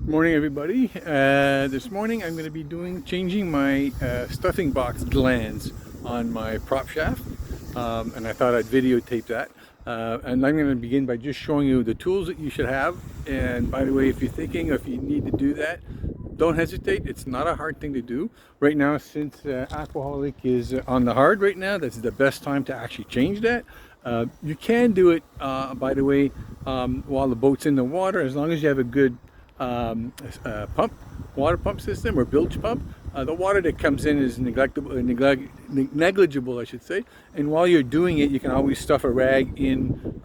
Morning, everybody. This morning I'm going to be changing my stuffing box glands on my prop shaft, and I thought I'd videotape that. And I'm going to begin by just showing you the tools that you should have. And by the way, if you're thinking if you need to do that, don't hesitate. It's not a hard thing to do. Right now, since Aquaholic is on the hard right now, that's the best time to actually change that. You can do it, by the way, while the boat's in the water, as long as you have a good water pump system or bilge pump. The water that comes in is negligible, I should say. And while you're doing it, you can always stuff a rag in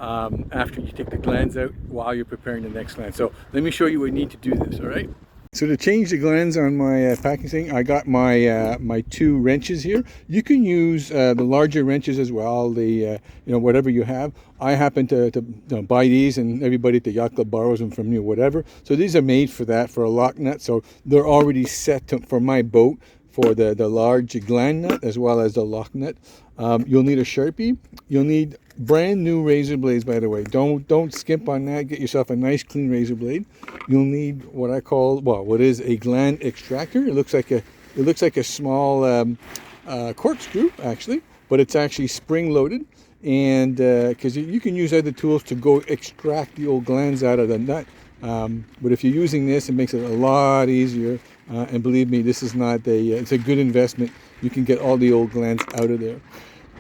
after you take the glands out while you're preparing the next gland. So let me show you what you need to do this, all right? So to change the glands on my packing thing, I got my my two wrenches here. You can use the larger wrenches as well, the whatever you have. I happen to buy these, and everybody at the yacht club borrows them from me or whatever. So these are made for that, for a lock nut. So they're already set for my boat for the large gland nut as well as the lock nut. You'll need a Sharpie. You'll need brand new razor blades, by the way. Don't skimp on that. Get yourself a nice clean razor blade. You'll need what I call, well, what is a gland extractor. It looks like a small corkscrew actually, but it's actually spring loaded. And because you can use other tools to go extract the old glands out of the nut. But if you're using this, it makes it a lot easier. And believe me, this is not it's a good investment. You can get all the old glands out of there.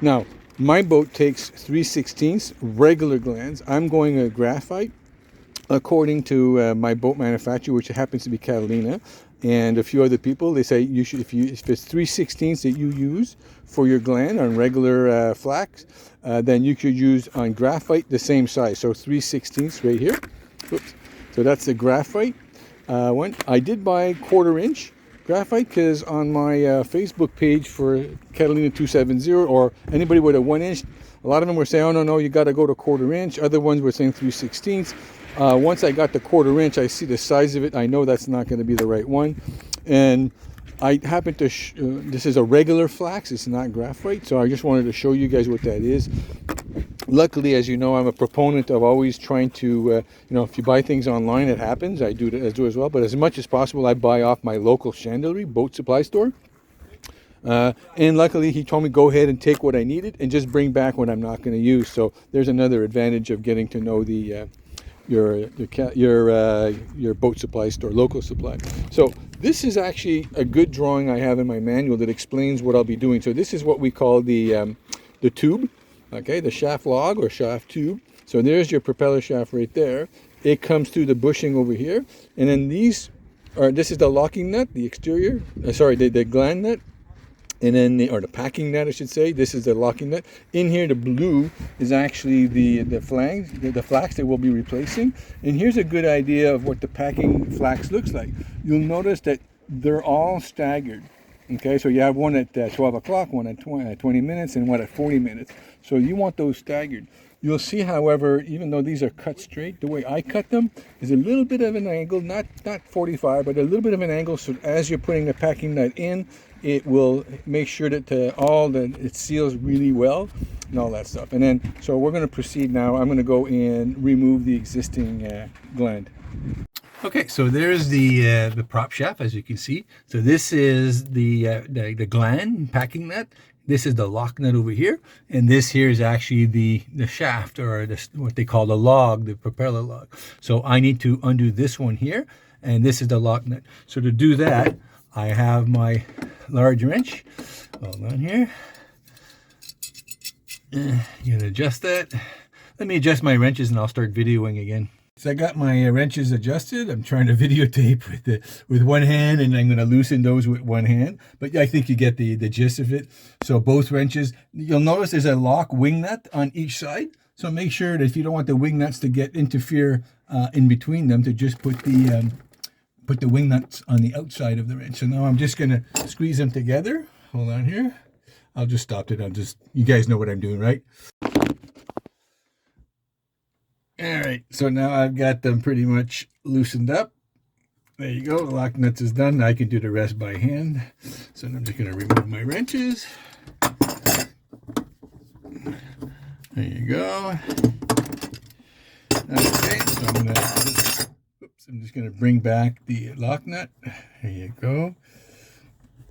Now, my boat takes 3/16 regular glands. I'm going a graphite, according to my boat manufacturer, which happens to be Catalina, and a few other people. They say you should, if it's 3/16 that you use for your gland on regular flax, then you could use on graphite the same size. So 3/16 right here. Oops. So that's the graphite one. I did buy 1/4 inch graphite because on my Facebook page for Catalina 270 or anybody with a 1 inch, a lot of them were saying, oh no, you got to go to 1/4 inch. Other ones were saying 3/16. Once I got the 1/4 inch, I see the size of it. I know that's not going to be the right one. And I happen to, this is a regular flax. It's not graphite. So I just wanted to show you guys what that is. Luckily, as you know, I'm a proponent of always trying to, if you buy things online, it happens. I do as well. But as much as possible, I buy off my local chandlery boat supply store. And luckily, he told me go ahead and take what I needed and just bring back what I'm not going to use. So there's another advantage of getting to know the your boat supply store, local supply. So this is actually a good drawing I have in my manual that explains what I'll be doing. So this is what we call the tube. Okay, the shaft log or shaft tube. So there's your propeller shaft right there. It comes through the bushing over here, and then this is the locking nut, the exterior. The gland nut, and then the packing nut, I should say. This is the locking nut. In here, the blue is actually the flax that we'll be replacing. And here's a good idea of what the packing flax looks like. You'll notice that they're all staggered. Okay, so you have one at 12 o'clock, one at 20 minutes, and one at 40 minutes. So you want those staggered. You'll see, however, even though these are cut straight, the way I cut them is a little bit of an angle, not 45, but a little bit of an angle. So as you're putting the packing nut in, it will make sure that it seals really well and all that stuff. And then, so we're going to proceed now. I'm going to go and remove the existing gland. Okay, so there's the prop shaft, as you can see. So this is the gland packing nut. This is the lock nut over here, and this here is actually the shaft, or what they call the log, the propeller log. So I need to undo this one here, and this is the lock nut. So to do that, I have my large wrench. Hold on here. You can adjust that. Let me adjust my wrenches, and I'll start videoing again. So I got my wrenches adjusted. I'm trying to videotape with one hand, and I'm going to loosen those with one hand. But I think you get the gist of it. So both wrenches, you'll notice there's a lock wing nut on each side. So make sure that if you don't want the wing nuts to interfere in between them, to just put the wing nuts on the outside of the wrench. So now I'm just going to squeeze them together. Hold on here. I'll just stop it. You guys know what I'm doing, right? All right, so now I've got them pretty much loosened up. There you go, the lock nuts is done. I can do the rest by hand. So I'm just gonna remove my wrenches. There you go. Okay, so I'm gonna So I'm just going to bring back the lock nut. There you go.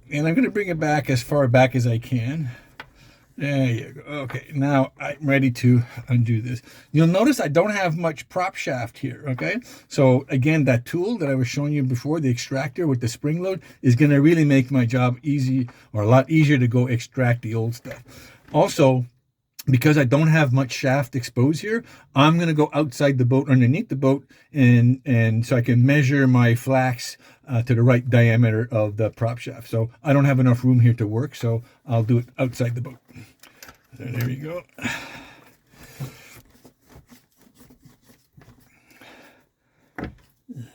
And I'm going to bring it back as far back as I can. There you go. Okay, now I'm ready to undo this. You'll notice I don't have much prop shaft here, okay? So again, that tool that I was showing you before, the extractor with the spring load, is going to really make my job easy, or a lot easier to go extract the old stuff. Also, because I don't have much shaft exposed here, I'm going to go outside the boat, underneath the boat, and so I can measure my flax to the right diameter of the prop shaft. So I don't have enough room here to work, so I'll do it outside the boat. So there we go.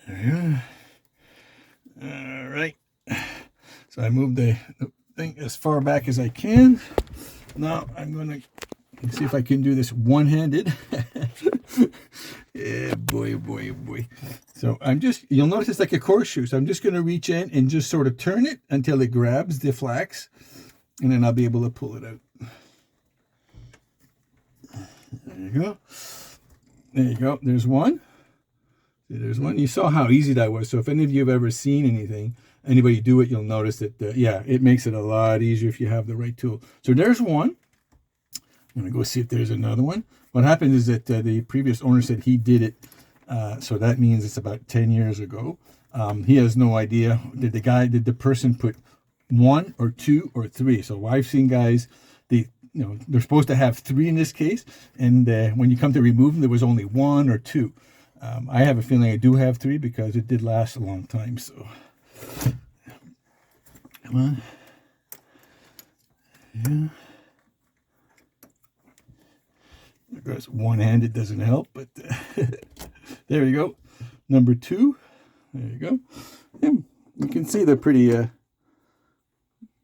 There we go. All right. So I moved the thing as far back as I can. Now I'm going to see if I can do this one-handed. Yeah, boy. So you'll notice it's like a horseshoe. So I'm just going to reach in and just sort of turn it until it grabs the flax, and then I'll be able to pull it out. There you go. There you go. There's one. See, there's one. You saw how easy that was. So if any of you have ever seen anybody do it, you'll notice that, yeah, it makes it a lot easier if you have the right tool. So there's one. I'm going to go see if there's another one. What happened is that the previous owner said he did it. So that means it's about 10 years ago. He has no idea. Did the person put 1 or 2 or 3? So I've seen guys, they're supposed to have 3 in this case. And when you come to remove them, there was only 1 or 2. I have a feeling I do have 3 because it did last a long time. So come on. Yeah. Of course, one-handed doesn't help, but there you go. Number 2. There you go. And you can see they're pretty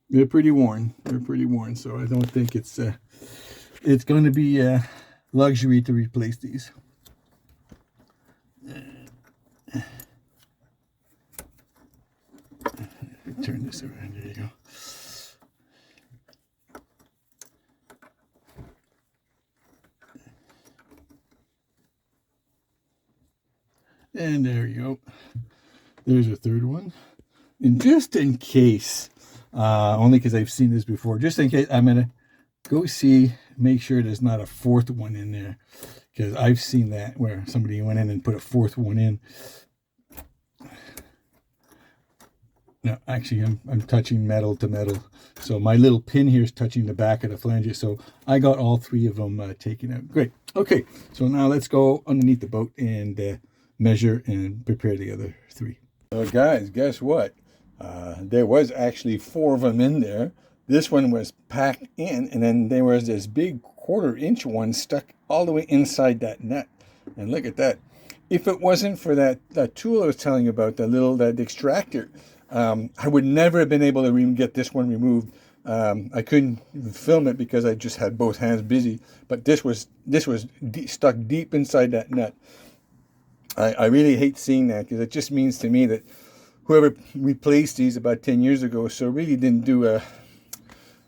worn. They're pretty worn. So I don't think it's going to be a luxury to replace these. Turn this around. There you go. And there you go. There's a third one. And just in case, only because I've seen this before, just in case, I'm going to go make sure there's not a 4th one in there. Because I've seen that where somebody went in and put a 4th one in. No, actually, I'm touching metal to metal. So my little pin here is touching the back of the flange. So I got all 3 of them taken out. Great. Okay, so now let's go underneath the boat and measure and prepare the other 3. So guys, guess what? There was actually 4 of them in there. This one was packed in, and then there was this big 1/4-inch one stuck all the way inside that nut. And look at that. If it wasn't for that tool I was telling you about, that extractor, I would never have been able to get this one removed. I couldn't film it because I just had both hands busy. But this was stuck deep inside that nut. I really hate seeing that because it just means to me that whoever replaced these about 10 years ago so really didn't do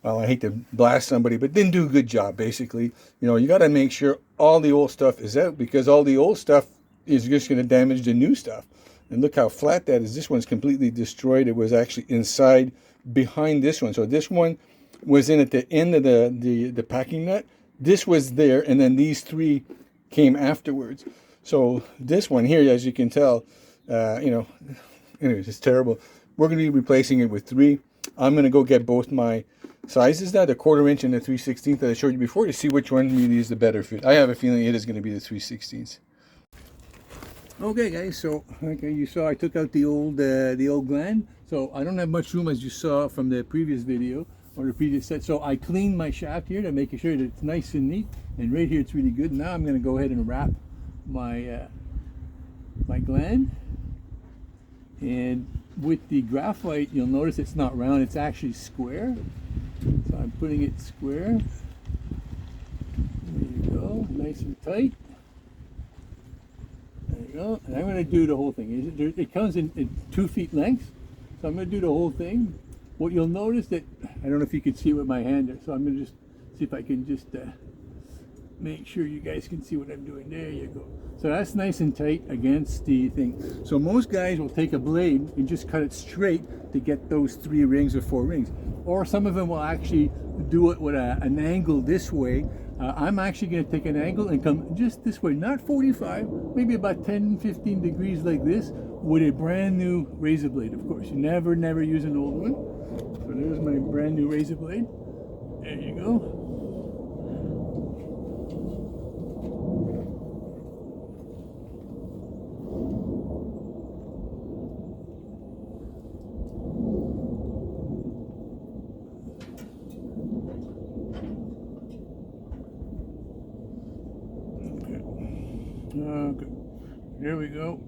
well, I hate to blast somebody, but didn't do a good job, basically. You got to make sure all the old stuff is out because all the old stuff is just going to damage the new stuff. And look how flat that is. This one's completely destroyed. It was actually inside behind this one. So this one was in at the end of the packing nut. This was there, and then these 3 came afterwards. So this one here, as you can tell, anyways, it's terrible. We're going to be replacing it with 3. I'm going to go get both my sizes now, the 1/4-inch and the 3/16 that I showed you before, to see which one really is the better fit. I have a feeling it is going to be the 3/16. Okay, guys. So you saw I took out the old gland. So I don't have much room, as you saw from the previous video or the previous set. So I cleaned my shaft here to make sure that it's nice and neat. And right here it's really good. Now I'm going to go ahead and wrap my my gland. And with the graphite, you'll notice it's not round, it's actually square. So I'm putting it square. There you go, nice and tight. There you go. And I'm going to do the whole thing. It comes in 2 feet length. So I'm going to do the whole thing. What you'll notice that, I don't know if you can see it with my hand there, so I'm going to just see if I can just make sure you guys can see what I'm doing. There you go. So that's nice and tight against the thing. So most guys will take a blade and just cut it straight to get those 3 rings or 4 rings. Or some of them will actually do it with an angle this way. I'm actually going to take an angle and come just this way, not 45, maybe about 10-15 degrees like this, with a brand new razor blade. Of course, you never use an old one. So there's my brand new razor blade. There you go. Okay, here we go.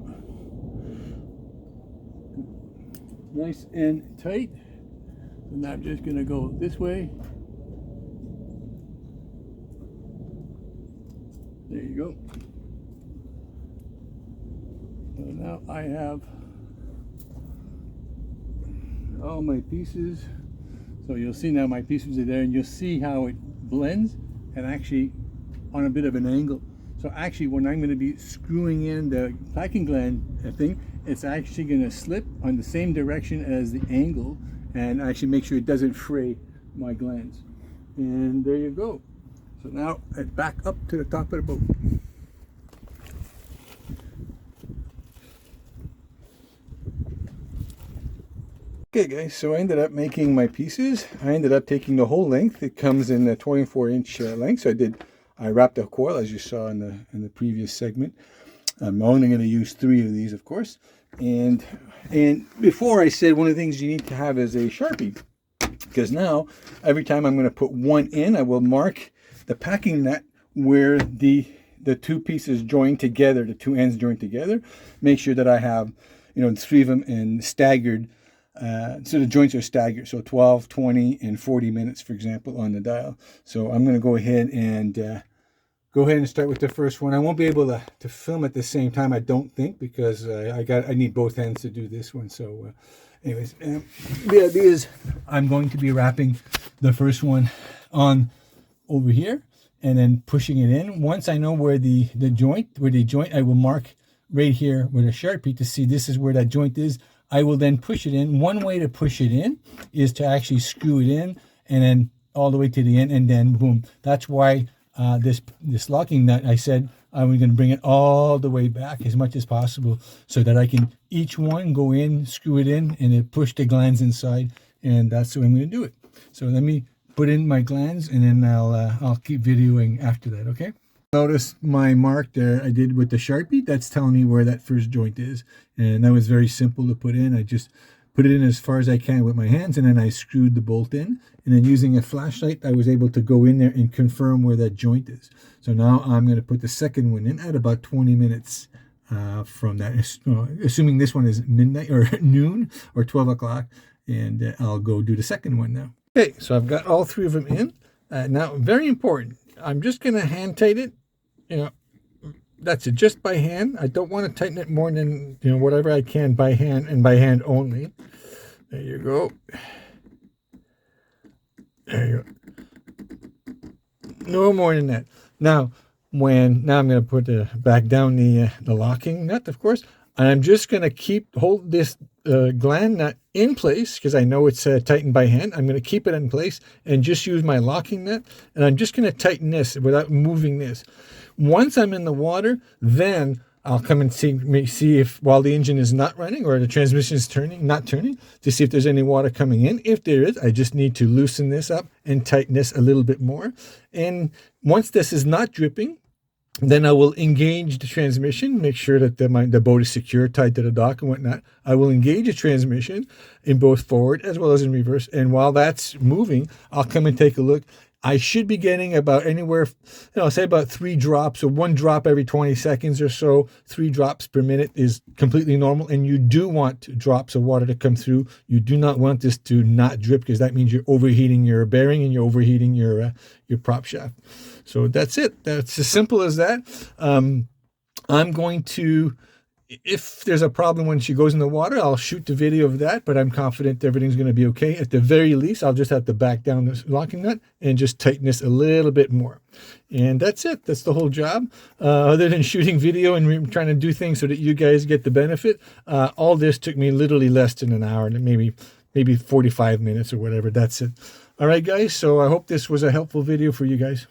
Nice and tight. So now I'm just going to go this way. There you go. So now I have all my pieces. So you'll see now my pieces are there, and you'll see how it blends and actually on a bit of an angle. So actually when I'm going to be screwing in the packing gland thing, it's actually going to slip on the same direction as the angle and actually make sure it doesn't fray my glands. And there you go. So now back up to the top of the boat. Okay guys, so I ended up making my pieces. I ended up taking the whole length. It comes in a 24-inch length. So I wrapped a coil, as you saw in the previous segment. I'm only going to use 3 of these, of course. And before I said one of the things you need to have is a Sharpie, because now every time I'm going to put one in, I will mark the packing nut where the 2 pieces join together, the 2 ends join together. Make sure that I have, 3 of them and staggered. So the joints are staggered, so 12, 20, and 40 minutes, for example, on the dial. So I'm going to go ahead and start with the first one. I won't be able to film at the same time, I don't think, because I need both ends to do this one. So anyways, the idea is I'm going to be wrapping the first one on over here and then pushing it in. Once I know where the joint, I will mark right here with a Sharpie to see this is where that joint is. I will then push it in. One way to push it in is to actually screw it in and then all the way to the end, and then boom. That's why this locking nut, I said I'm going to bring it all the way back as much as possible so that I can each one go in, screw it in, and then push the glands inside, and that's the way I'm going to do it. So let me put in my glands, and then I'll keep videoing after that, okay? Notice my mark there I did with the Sharpie. That's telling me where that first joint is, and that was very simple to put in. I just put it in as far as I can with my hands, and then I screwed the bolt in, and then using a flashlight I was able to go in there and confirm where that joint is. So now I'm going to put the second one in at about 20 minutes from that, assuming this one is midnight or noon or 12 o'clock, and I'll go do the second one now. Okay, so I've got all 3 of them in. Now, very important, I'm just going to hand tighten it. That's it, just by hand. I don't want to tighten it more than whatever I can by hand, and by hand only. There you go. There you go. No more than that. Now I'm going to put back down the locking nut, of course, and I'm just going to hold this gland nut in place because I know it's tightened by hand. I'm going to keep it in place and just use my locking nut, and I'm just going to tighten this without moving this. Once I'm in the water, then I'll come and see if while the engine is not running or the transmission is not turning, to see if there's any water coming in. If there is, I just need to loosen this up and tighten this a little bit more. And once this is not dripping, then I will engage the transmission, make sure that the boat is secure, tied to the dock and whatnot. I will engage the transmission in both forward as well as in reverse. And while that's moving, I'll come and take a look. I should be getting about anywhere, say about 3 drops, or 1 drop every 20 seconds or so. 3 drops per minute is completely normal. And you do want drops of water to come through. You do not want this to not drip, because that means you're overheating your bearing and you're overheating your prop shaft. So that's it. That's as simple as that. I'm going to If there's a problem when she goes in the water, I'll shoot the video of that, but I'm confident everything's going to be okay. At the very least, I'll just have to back down this locking nut and just tighten this a little bit more. And that's it. That's the whole job. Other than shooting video and trying to do things so that you guys get the benefit, all this took me literally less than an hour, and maybe 45 minutes or whatever. That's it. All right, guys. So I hope this was a helpful video for you guys.